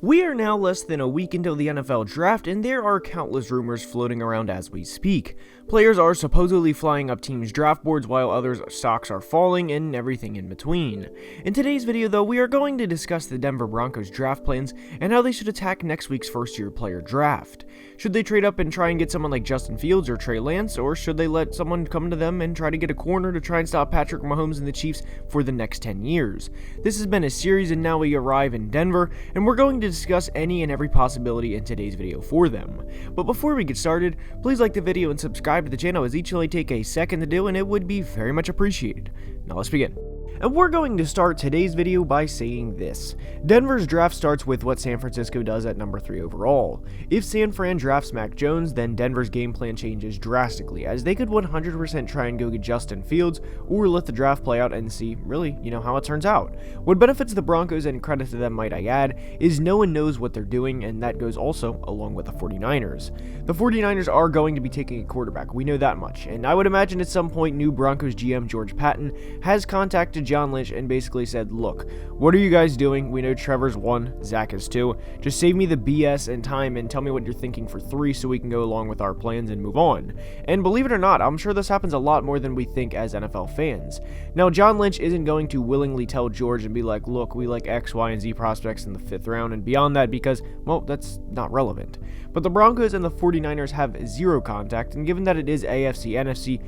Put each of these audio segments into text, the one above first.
We are now less than a week until the NFL draft, and there are countless rumors floating around as we speak. Players are supposedly flying up teams' draft boards while others' stocks are falling, and everything in between. In today's video though, we are going to discuss the Denver Broncos draft plans and how they should attack next week's first-year player draft. Should they trade up and try and get someone like Justin Fields or Trey Lance, or should they let someone come to them and try to get a corner to try and stop Patrick Mahomes and the Chiefs for the next 10 years? This has been a series, and now we arrive in Denver, and we're going to discuss any and every possibility in today's video for them. But before we get started, please like the video and subscribe to the channel, as each only take a second to do, and it would be very much appreciated. Now let's begin. And we're going to start today's video by saying this. Denver's draft starts with what San Francisco does at number 3 overall. If San Fran drafts Mac Jones, then Denver's game plan changes drastically, as they could 100% try and go get Justin Fields, or let the draft play out and see, really, how it turns out. What benefits the Broncos, and credit to them might I add, is no one knows what they're doing, and that goes also along with the 49ers. The 49ers are going to be taking a quarterback, we know that much, and I would imagine at some point new Broncos GM George Patton has contacted John Lynch and basically said, look, what are you guys doing? We know Trevor's 1, Zach is 2. Just save me the BS and time and tell me what you're thinking for 3 so we can go along with our plans and move on. And believe it or not, I'm sure this happens a lot more than we think as NFL fans. Now, John Lynch isn't going to willingly tell George and be like, look, we like X, Y, and Z prospects in the 5th round and beyond that because, well, that's not relevant. But the Broncos and the 49ers have zero contact, and given that it is AFC, NFC,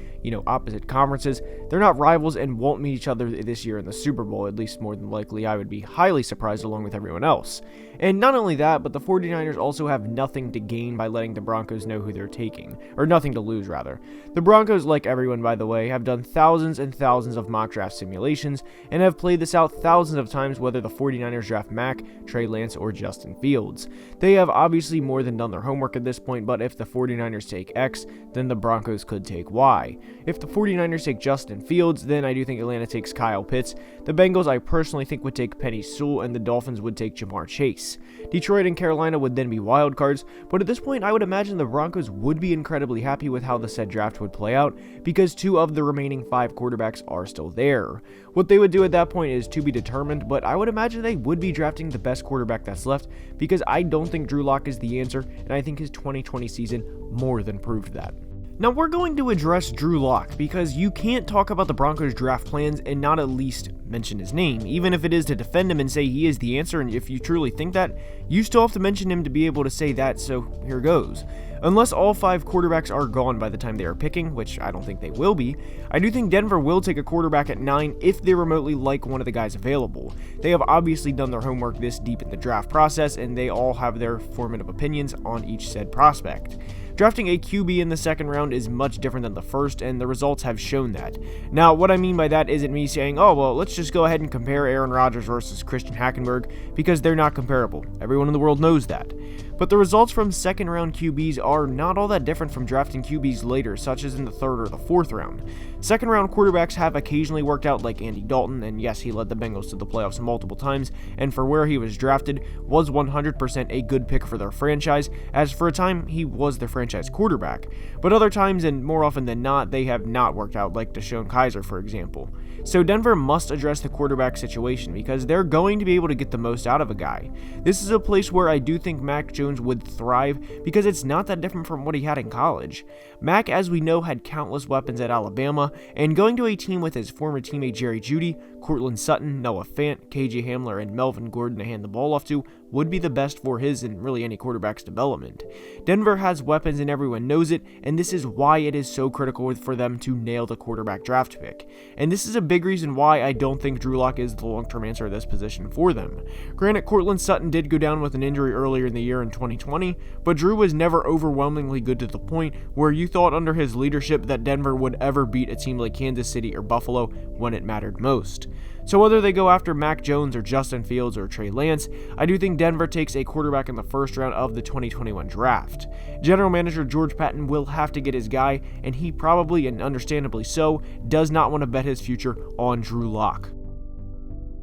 opposite conferences, they're not rivals and won't meet each other this year in the Super Bowl, at least more than likely. I would be highly surprised along with everyone else. And not only that, but the 49ers also have nothing to gain by letting the Broncos know who they're taking, or nothing to lose rather. The Broncos, like everyone by the way, have done thousands and thousands of mock draft simulations and have played this out thousands of times whether the 49ers draft Mac, Trey Lance, or Justin Fields. They have obviously more than done their homework at this point, but if the 49ers take X, then the Broncos could take Y. If the 49ers take Justin Fields, then I do think Atlanta takes Kyle Pitts. The Bengals I personally think would take Penny Sewell, and the Dolphins would take Jamar Chase. Detroit and Carolina would then be wild cards, but at this point I would imagine the Broncos would be incredibly happy with how the said draft would play out because 2 of the remaining 5 quarterbacks are still there. What they would do at that point is to be determined, but I would imagine they would be drafting the best quarterback that's left because I don't think Drew Lock is the answer, and I think his 2020 season more than proved that. Now we're going to address Drew Lock because you can't talk about the Broncos draft plans and not at least mention his name, even if it is to defend him and say he is the answer, and if you truly think that, you still have to mention him to be able to say that, so here goes. Unless all 5 quarterbacks are gone by the time they are picking, which I don't think they will be, I do think Denver will take a quarterback at 9 if they remotely like one of the guys available. They have obviously done their homework this deep in the draft process, and they all have their formative opinions on each said prospect. Drafting a QB in the 2nd round is much different than the 1st, and the results have shown that. Now, what I mean by that isn't me saying, oh, well, let's just go ahead and compare Aaron Rodgers versus Christian Hackenberg, because they're not comparable. Everyone in the world knows that. But the results from 2nd round QBs are not all that different from drafting QBs later, such as in the 3rd or the 4th round. 2nd round quarterbacks have occasionally worked out, like Andy Dalton, and yes, he led the Bengals to the playoffs multiple times, and for where he was drafted, was 100% a good pick for their franchise, as for a time, he was their franchise quarterback. But other times, and more often than not, they have not worked out, like Deshaun Kaiser, for example. So Denver must address the quarterback situation, because they're going to be able to get the most out of a guy. This is a place where I do think Mac Jones would thrive, because it's not that different from what he had in college. Mac, as we know, had countless weapons at Alabama, and going to a team with his former teammate Jerry Jeudy, Courtland Sutton, Noah Fant, KJ Hamler, and Melvin Gordon to hand the ball off to would be the best for his and really any quarterback's development. Denver has weapons and everyone knows it, and this is why it is so critical for them to nail the quarterback draft pick. And this is a big reason why I don't think Drew Lock is the long-term answer at this position for them. Granted, Courtland Sutton did go down with an injury earlier in the year in 2020, but Drew was never overwhelmingly good to the point where you thought under his leadership that Denver would ever beat a team like Kansas City or Buffalo when it mattered most. So whether they go after Mac Jones or Justin Fields or Trey Lance, I do think Denver takes a quarterback in the 1st round of the 2021 draft. General manager George Patton will have to get his guy, and he probably, and understandably so, does not want to bet his future on Drew Lock.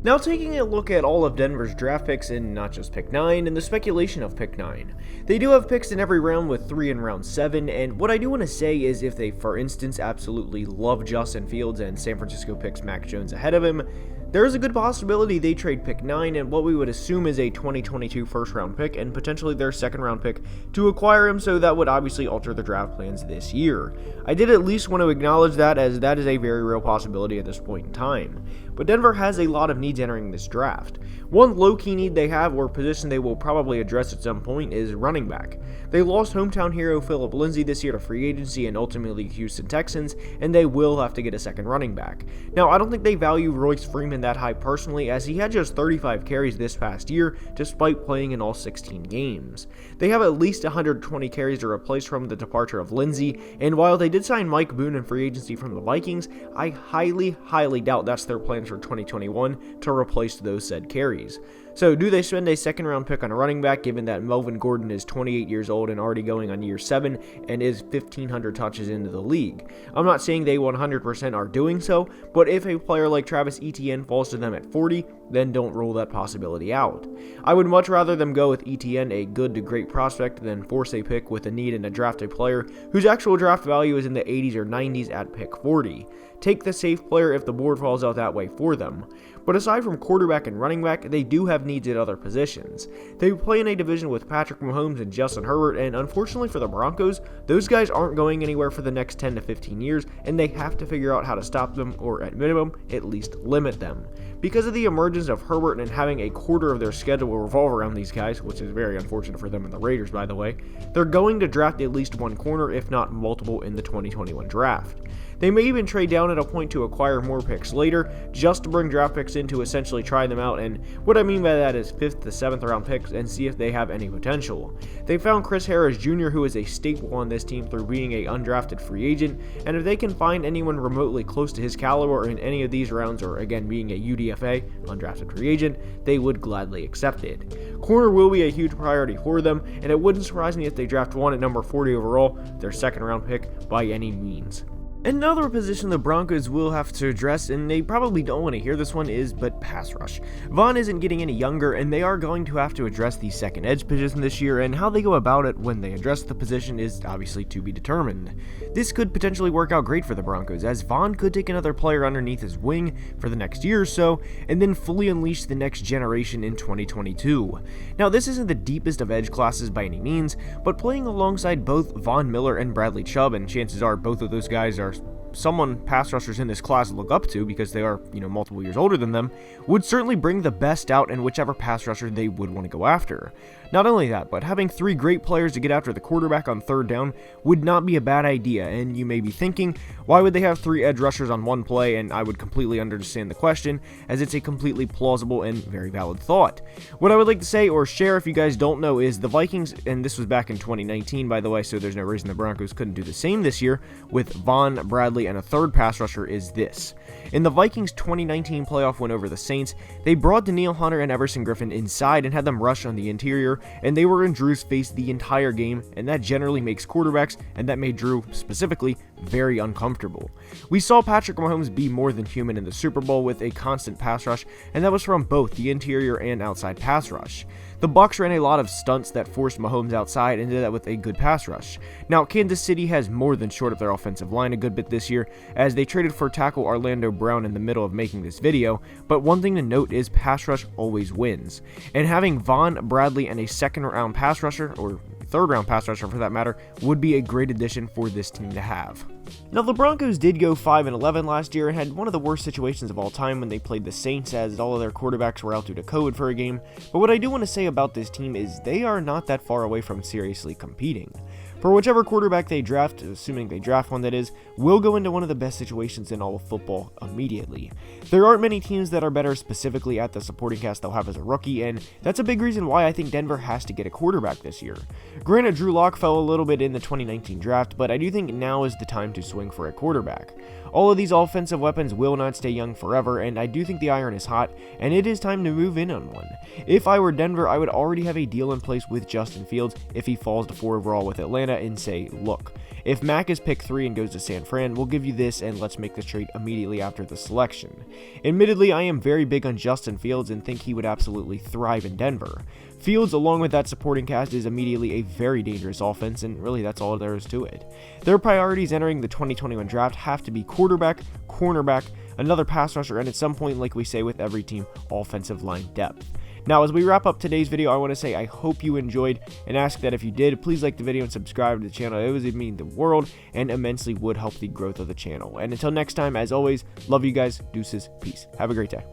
Now taking a look at all of Denver's draft picks, and not just pick 9, and the speculation of pick 9. They do have picks in every round with 3 in round 7, and what I do want to say is if they, for instance, absolutely love Justin Fields and San Francisco picks Mac Jones ahead of him, There is a good possibility they trade pick 9 and what we would assume is a 2022 first round pick and potentially their second round pick to acquire him, so that would obviously alter their draft plans this year. I did at least want to acknowledge that, as that is a very real possibility at this point in time. But Denver has a lot of needs entering this draft. One low-key need they have, or position they will probably address at some point, is running back. They lost hometown hero Phillip Lindsay this year to free agency and ultimately Houston Texans, and they will have to get a second running back. Now, I don't think they value Royce Freeman that high personally, as he had just 35 carries this past year, despite playing in all 16 games. They have at least 120 carries to replace from the departure of Lindsay, and while they did sign Mike Boone in free agency from the Vikings, I highly doubt that's their plans for 2021 to replace those said carries. So do they spend a second round pick on a running back, given that Melvin Gordon is 28 years old and already going on year 7 and is 1,500 touches into the league? I'm not saying they 100% are doing so, but if a player like Travis Etienne falls to them at 40, then don't rule that possibility out. I would much rather them go with Etienne, a good to great prospect, than force a pick with a need and a draft a player whose actual draft value is in the 80s or 90s at pick 40. Take the safe player if the board falls out that way for them. But aside from quarterback and running back, they do have needs at other positions. They play in a division with Patrick Mahomes and Justin Herbert, and unfortunately for the Broncos, those guys aren't going anywhere for the next 10 to 15 years, and they have to figure out how to stop them, or at minimum, at least limit them. Because of the emergence of Herbert and having a quarter of their schedule revolve around these guys, which is very unfortunate for them and the Raiders, by the way, they're going to draft at least one corner, if not multiple, in the 2021 draft. They may even trade down at a point to acquire more picks later, just to bring draft picks in to essentially try them out, and what I mean by that is 5th to 7th round picks and see if they have any potential. They found Chris Harris Jr., who is a staple on this team through being an undrafted free agent, and if they can find anyone remotely close to his caliber in any of these rounds, or again being a UDFA, undrafted free agent, they would gladly accept it. Corner will be a huge priority for them, and it wouldn't surprise me if they draft one at number 40 overall, their second round pick, by any means. Another position the Broncos will have to address, and they probably don't want to hear this one, is but pass rush. Vaughn isn't getting any younger, and they are going to have to address the second edge position this year, and how they go about it when they address the position is obviously to be determined. This could potentially work out great for the Broncos, as Vaughn could take another player underneath his wing for the next year or so, and then fully unleash the next generation in 2022. Now, this isn't the deepest of edge classes by any means, but playing alongside both Von Miller and Bradley Chubb, and chances are both of those guys are someone pass rushers in this class look up to because they are, multiple years older than them, would certainly bring the best out in whichever pass rusher they would want to go after. Not only that, but having 3 great players to get after the quarterback on third down would not be a bad idea, and you may be thinking, why would they have 3 edge rushers on one play? And I would completely understand the question, as it's a completely plausible and very valid thought. What I would like to say or share, if you guys don't know, is the Vikings, and this was back in 2019 by the way, so there's no reason the Broncos couldn't do the same this year, with Vaughn, Bradley, and a third pass rusher, is this. In the Vikings' 2019 playoff win over the Saints, they brought Danielle Hunter and Everson Griffin inside and had them rush on the interior, and they were in Drew's face the entire game, and that generally makes quarterbacks, and that made Drew, specifically, very uncomfortable. We saw Patrick Mahomes be more than human in the Super Bowl with a constant pass rush, and that was from both the interior and outside pass rush. The Bucs ran a lot of stunts that forced Mahomes outside and did that with a good pass rush. Now, Kansas City has more than shored up their offensive line a good bit this year, as they traded for tackle Orlando Brown in the middle of making this video, but one thing to note is pass rush always wins. And having Vaughn, Bradley, and a second round pass rusher, or third round pass rusher for that matter, would be a great addition for this team to have. Now, the Broncos did go 5-11 last year and had one of the worst situations of all time when they played the Saints, as all of their quarterbacks were out due to COVID for a game, but what I do want to say about this team is they are not that far away from seriously competing. For whichever quarterback they draft, assuming they draft one that is, will go into one of the best situations in all of football immediately. There aren't many teams that are better specifically at the supporting cast they'll have as a rookie, and that's a big reason why I think Denver has to get a quarterback this year. Granted, Drew Lock fell a little bit in the 2019 draft, but I do think now is the time to swing for a quarterback. All of these offensive weapons will not stay young forever, and I do think the iron is hot, and it is time to move in on one. If I were Denver, I would already have a deal in place with Justin Fields if he falls to 4 overall with Atlanta and say, look, if Mac is pick 3 and goes to San Fran, we'll give you this and let's make this trade immediately after the selection. Admittedly, I am very big on Justin Fields and think he would absolutely thrive in Denver. Fields, along with that supporting cast, is immediately a very dangerous offense, and really that's all there is to it. Their priorities entering the 2021 draft have to be quarterback, cornerback, another pass rusher, and at some point, like we say with every team, offensive line depth. Now, as we wrap up today's video, I want to say I hope you enjoyed and ask that if you did, please like the video and subscribe to the channel. It would mean the world and immensely would help the growth of the channel. And until next time, as always, love you guys. Deuces. Peace. Have a great day.